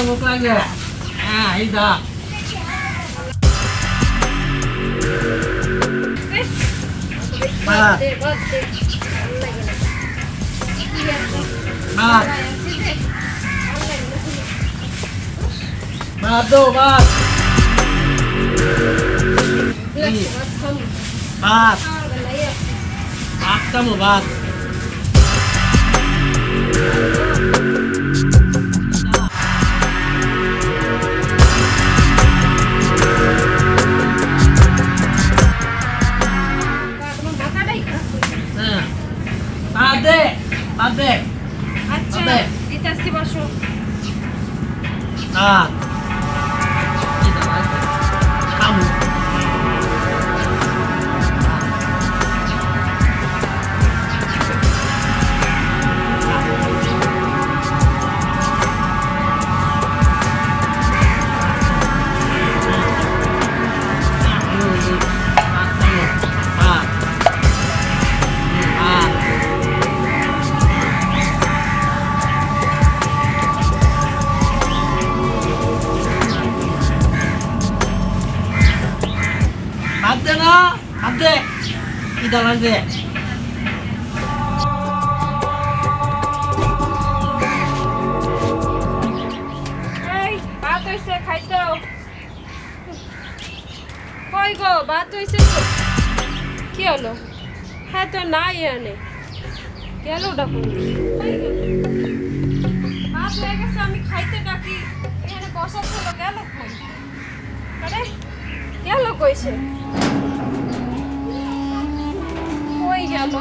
ভোক লাগে এই দা ভাত দো ভাত ভাত আটটামো ভাত Ade. আচ্ছা এটা আসতে বসো Kamu. Ade na, ade. Ida lagi. এই ভাত হইছে খাইতে কই গো ভাত হইছে তো কি হলো হ্যাঁ তো নাই এনে গেল ডাকুন ভাত হয়ে গেছে আমি খাইতে ডাকি এখানে বসা ছিল গেল কই আরে গেল কইছে কই গেল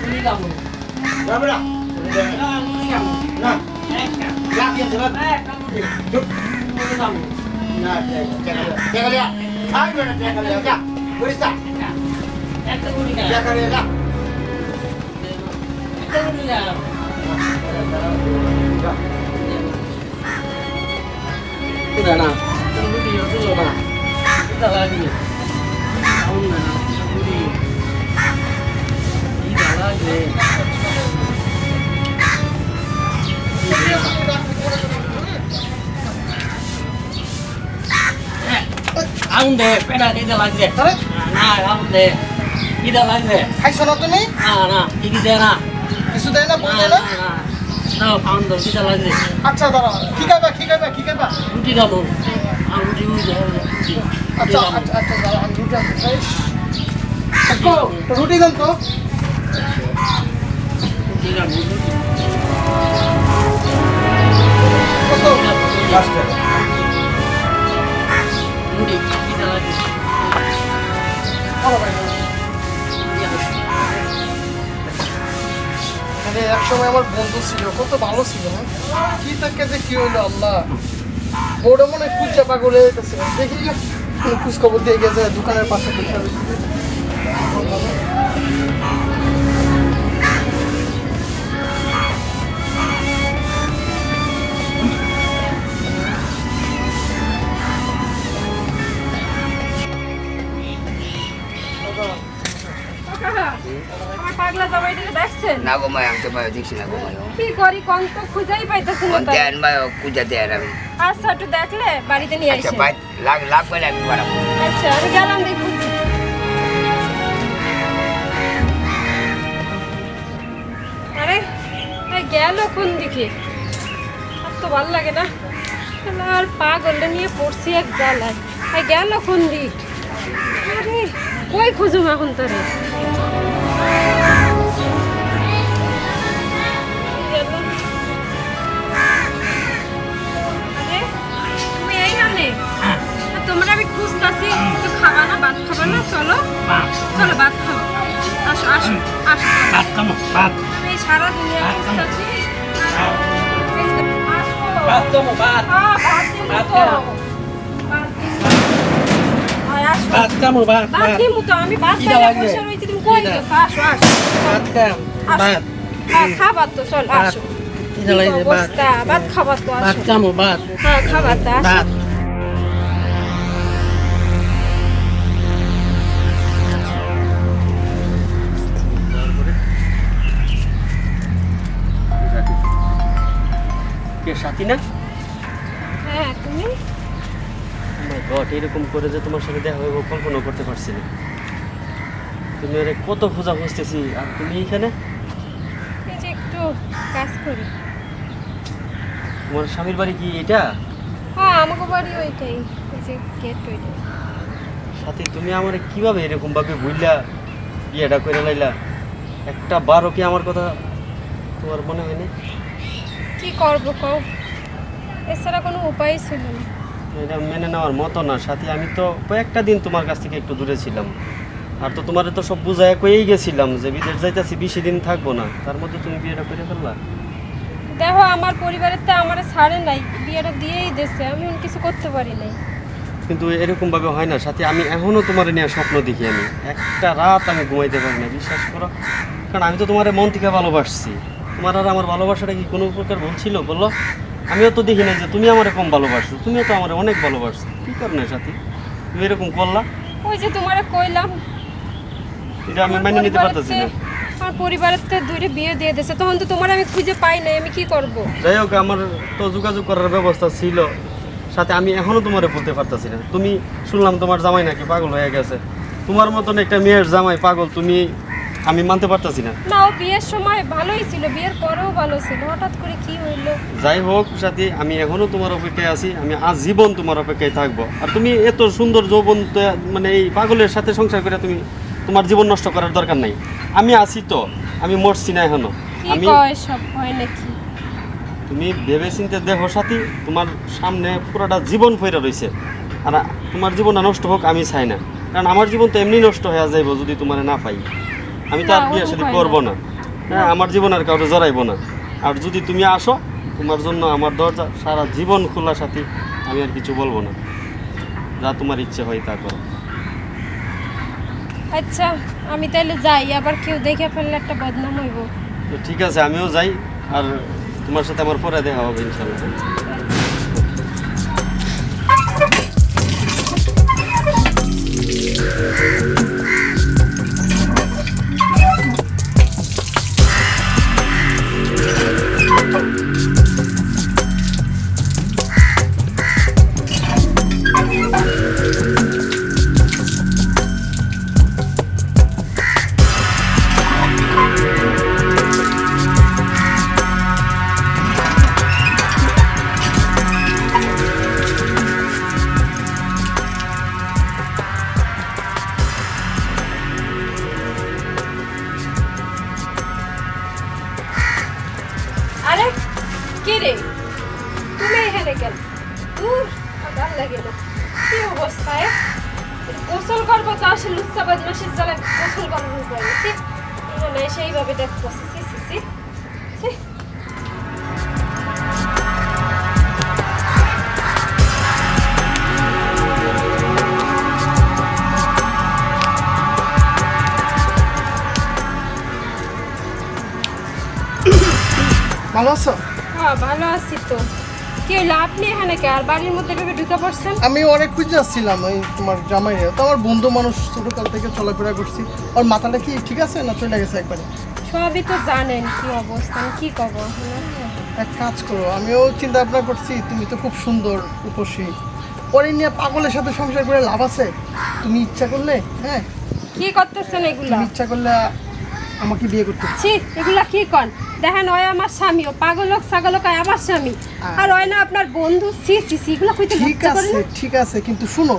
Ini kamu. Berapa? Ini kamu. Nah, lagi yang jelas. Kamu deh. Ini kamu. Nah, jangan lihat. Ayo mana jangan lihat. Ya, berisa. Itu ini kan. Jangan lihat. Itu ini kan. Udah nah. Tunggu dia dulu nah. Kita lagi. Kamu nah. Tunggu dia. Kita lagi. Kamu deh, peda kita lagi. Nah, kamu deh. Kita lagi. খাইছো না তুমি না কি দেয় না কিছু দেয় না বললে না না পাউন্ড দাও কিটা লাগবে আচ্ছা দাঁড়াও কি খাইবা রুটি খাবো আর রুটি রুটি আচ্ছা দাঁড়াও আমি রুটি আনতে রুটি দেন তো রুটি খাবো কত লাস্টে রুটি কিটা লাগবে ভালো ভাই এখানে একসময় আমার বন্ধু ছিল কত ভালো ছিল হ্যাঁ কি তাকে যে কি হইলো আল্লাহ বড় মনে খুঁজা পাগল হয়ে গেছে দেখি খোঁজ খবর দিয়ে গেছে দোকানের পাশে বসে আমার পাগলা জামাইটাকে দেখছেন না গো মায় আমি তো মায় দেখছি না গো মায় কি করি কোন তো খুঁজেই পাইতেছি না তাই। দেন মায় পূজা দেন আমি আচ্ছা একটু দেখলে বাড়িতে নিয়ে আচ্ছা আসেন ভাই লাগবে না আমি বাড়াবো আচ্ছা আমি গেলাম দেখুন আরে এই গেল কোন দিকে আর তো ভালো লাগে না আর পাগলটা নিয়ে পড়ছি এক জ্বালায় এই গেল কোন দিক আরে কই খুঁজুম এখন তোরে বুঝতেছি তো খাবা না, ভাত খাবা না, চলো চলো ভাত খাবো। আসো আসো আসো, ভাত খাবো, ভাত এই সারা দুনিয়া বুঝতেছি। ভাত খাবো, ভাত ভাত দিমু ভাত তো, খাও। ভাত দিমু। আয় আসো, ভাত খাবো, ভাত ভাত ভাত দিমু তো, আমি ভাত খিদা খাইয়া লাগছে। বসে রইছি, তুমি কই খিদা। গেছো? আসো আসো, ভাত খাও, ভাত হ্যাঁ খাবার তো, চল ভাত আসো। খিদা লাগছে, ভাত অবস্থা, ভাত খাবার তো, ভাত আসো। খাবো, ভাত হ্যাঁ খাবার তো, আসো। ভাত কে সাথী না? হ্যাঁ তুমি? মাই গড, এরকম করে যে তোমার সাথে দেখা হইব কল্পনা করতে পারছি না। তুমি আরে কত খোঁজা খুঁজতেছি, আর তুমি এখানে? এই যে একটু কাজ করি। তোমার স্বামীর বাড়ি কি এটা? হ্যাঁ আমাকে বাড়ি ওইটাই, এই যে গেট ওইটাই। সাথী, তুমি আমার কিভাবে এরকম ভাবে বুঝলা বিয়েটা করে লাইলা? একটা বারও কি আমার কথা তোমার মনে হয়নি? কি করবো কও, এছাড়া কোনো উপায় ছিল না। এটা মেনে নেওয়ার মতো না সাথী। আমি তো কয়েকটা দিন তোমার কাছ থেকে একটু দূরে ছিলাম, আর তো তোমার তো সব বুঝায় কয়েই গেছিলাম যে বিদেশ যাইতেছি, বেশি দিন থাকবো না, তার মধ্যে তুমি বিয়েটা করে ফেললা। দেখো আমার পরিবারের তো আমার ছাড়ে নাই, বিয়েটা দিয়েই দিয়েছে, আমি অন্য কিছু করতে পারি নাই। কিন্তু এরকম ভাবে হয় না সাথী। আমি এখনো তোমার নিয়ে স্বপ্ন দেখি, আমি একটা রাত আমি ঘুমাইতে পারি না, বিশ্বাস করো। কারণ আমি তো তোমার মন থেকে ভালোবাসছি। তোমার আর আমার ভালোবাসাটা কি কোনো প্রকার ভুল ছিল বললো? আমিও তো দেখি না যে তুমি আমার কম ভালোবাসছো, তুমিও তো আমার অনেক ভালোবাসছো। কী কারণে সাথী তুমি এরকম করলা? ওই যে তোমারে কইলাম, এটা আমি মেনে নিতে পারতেছি না। আমার পরিবারের তো দূরে বিয়ে দিয়ে দিয়েছে, তখন তো তোমার আমি খুঁজে পাই নাই, আমি কি করব? যাই হোক, আমার তো যোগাযোগ করার ব্যবস্থা ছিল সাথে, আমি এখনো তোমারে বলতে পারতেছি না। তুমি শুনলাম তোমার জামাই নাকি পাগল হয়ে গেছে। তোমার মতন একটা মেয়ের জামাই পাগল, তুমি, আমি মানতে পারতেছি না। না ও বিয়ের সময় ভালোই ছিল, বিয়ের পরেও ভালো ছিল, হঠাৎ করে কি হইলো? যাই হোক সাথী, আমি এখনো তোমার অপেক্ষায় আছি, আমি আজীবন তোমার অপেক্ষায় থাকবো। আর তুমি এত সুন্দর যৌবন মানে এই পাগলের সাথে সংসার করে তুমি তোমার জীবন নষ্ট করার দরকার নাই। আমি আছি তো, আমি মরছি না এখনো। কি আমি, কয় সব হয় নাকি? তুমি ভেবে চিন্তে দেখো সাথী, তোমার সামনে পুরোটা জীবন ফেরা রয়েছে, আর তোমার জীবনটা নষ্ট হোক আমি চাই না। কারণ আমার জীবন তো এমনি নষ্ট হয়ে যাইব যদি তোমার না পাই। আমি তো আর না, বিয়ে ওরকম সাথে হয় করবো না। না। হ্যাঁ, আমার জীবন আর কাউকে জড়াইবো না। আর যদি তুমি আসো, তোমার জন্য আমার দরজা সারা জীবন খোলা সাথী, আমি আর কিছু বলবো না। যা তোমার ইচ্ছে হয় তা করো। আচ্ছা আমি তাহলে যাই, আবার কেউ দেখে ফেললে একটা বদনাম হইব। তো ঠিক আছে, আমিও যাই, আর তোমার সাথে আমার পরে দেখা হবে ইনশাল্লাহ। আরে কি রে, তুমি এখানে কেন? দূর, ভালো লাগে না। কি অবস্থা? গোসল করবো তো আসলে লুচ্চা বদমাসের জ্বালা গোসল করানোর পরে এখানে সেইভাবে দেখতেছি। সি সি সি সি। ভালো আছো? হ্যাঁ ভালো আছি তো। কি হইলো, আপনি এখানে কে? আর বাড়ির মধ্যে ভেবে ঢুকে পড়ছেন? আমি অনেক খুঁজে আসছিলাম ওই তোমার জামাইরে, তো আমার বন্ধু মানুষ ছোটকাল থেকে চলাফেরা করছি। ওর মাথাটা কি ঠিক আছে না চলে গেছে একবারে? সবই তো জানেন কি অবস্থা, কি কব এখন? এক কাজ করো, আমিও চিন্তা ভাবনা করছি, তুমি তো খুব সুন্দর উপসী, ওরে নিয়ে পাগলের সাথে সংসার করে লাভ আছে? তুমি ইচ্ছা করলে, হ্যাঁ কি করতেছেন এগুলা? তুমি ইচ্ছা করলে আমাকে বিয়ে করতে। ছি, এগুলা কি কন? দেখেন ওই আমার স্বামী, ও পাগলক ছাগলক আমার স্বামী, আর ওই না আপনার বন্ধু। ছি ছি ছি, এগুলা কইতে ঠিক লজ্জা করে আছে না? ঠিক আছে, কিন্তু শুনো,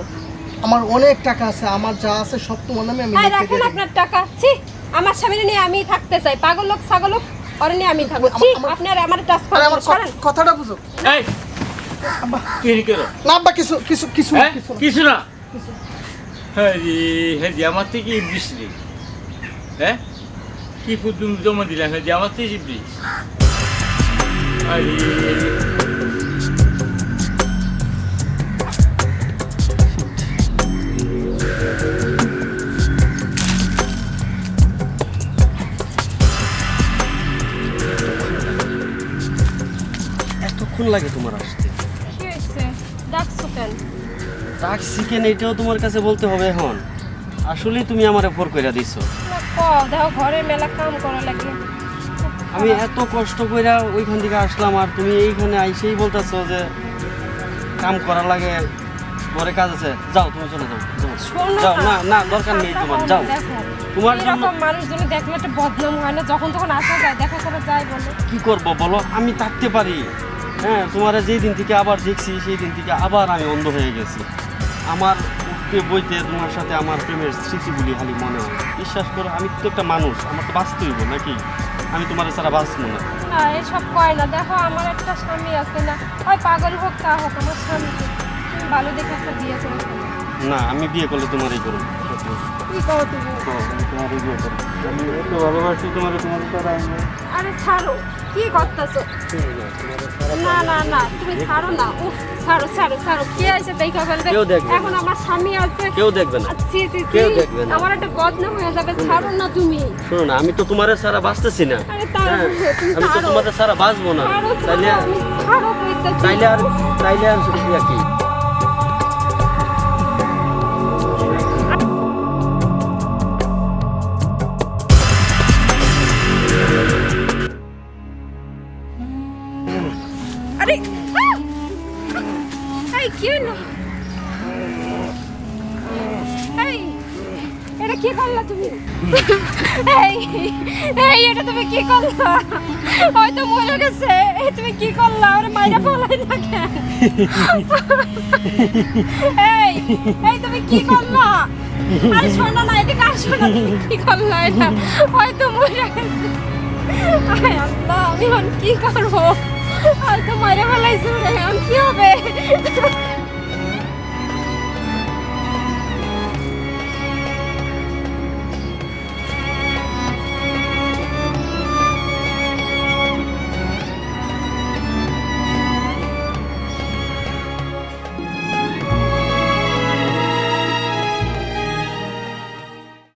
আমার অনেক টাকা আছে, আমার যা আছে সব তোমার নামে আমি হ্যাঁ লিখে রাখেন দিয়ে আপনার টাকা। ছি, আমার স্বামীর নিয়ে আমি থাকতে চাই, পাগলক ছাগলক ওরে নিয়ে আমি থাকবো। ছি, আপনার আমার টাচ দেব। আরে আমার করেন। কথাটা বুঝো। এই কি করো? না আব্বা, কিছু কিছু কিছু হ্যাঁ, কিছু না। কিছু না। হ্যাঁ রে হ্যাঁ রে আমার থেকে ইবলিশ রে হ্যাঁ কি তুমি জমা দিলাম হ্যাঁ রে আমার থেকে ইবলিশ আরে এতক্ষণ লাগে তোমার আসতে? কি হয়েছে ডাকছো কেন? ডাকছি কেন এটাও তোমার কাছে বলতে হবে এখন? আসলেই তুমি আমারে ফোর কইরা দিছো। না দেখো ঘরে মেলা কাম করা লাগে। আমি এত কষ্ট কইরা ওইখান থেকে আসলাম আর তুমি এইখানে আইসেই বলতেছো যে কাম করা লাগে, ঘরে কাজ আছে, যাও তুমি চলে যাও, যাও। শোনো যাও, না, না দরকার নেই তোমার, যাও। দেখো তোমার জন্য এরকম মানুষজনই দেখলে একটা বদনাম হয় না, যখন তখন আসা যায় দেখা করা যায় বলে। কি করব বলো, আমি থাকতে পারি? হ্যাঁ, তোমার যেই দিন থেকে আবার দেখছি সেই দিন থেকে আবার আমি অন্ধ হয়ে গেছি। আমার উঠতে বইতে তোমার সাথে আমার প্রেমের স্মৃতিগুলি খালি মনে হয়। বিশ্বাস করো, আমি তো একটা মানুষ, আমার তো বাঁচতে হইব নাকি? আমি তোমার ছাড়া বাঁচবো না। না এসব কয় না, দেখো আমার একটা স্বামী আছে না, হয় পাগল হোক তা হোক, আমার স্বামী তুমি ভালো দেখে একটা বিয়ে করে ফেলো। না, আমি বিয়ে করলে তোমারই করবো। কি করো তুমি? আমি তোমারই বিয়ে করবো। আমি এত ভালোবাসি তোমার, তোমার ছাড়া আমি আরে ছাড়ো, কি করতেছো? না না না তুমি ছাড়ো না, উফ ছাড়ো ছাড়ো ছাড়ো, কে আছে দেখা ফেলবে? কেউ দেখবে না। এখন আমার স্বামী আছে, কেউ দেখবে না। ছি, ছি, ছি, কেউ দেখবে না। আমার একটা বদনাম হয়ে যাবে, ছাড়ো না তুমি। শোনো না, আমি তো তোমার ছাড়া বাঁচতেছি না। আরে তার হ্যাঁ, তুমি আমি তো ছাড়ো। তোমার ছাড়া বাঁচবো না। ছাড়ো, তাইলে ছাড়ো, আমি ছাড়ো কইতাছি। তাইলে আর সুবিধা কি? আরে এই কি হলো? এই এটা কি করলা তুমি? এই এটা তুমি কি করলা? হয়তো মরে গেছে, তুমি কি করলা? আরে মাইরা ফলাই না কেন? এই তুমি কি করলা? আরে শোনো না, এদিকে আসো না, তুমি কি করলা? এটা হয়তো মরে গেছে। আয় আল্লাহ, আমি এখন কি করবো? হয়তো মাইরা ফেলাইছে, এখন কি হবে?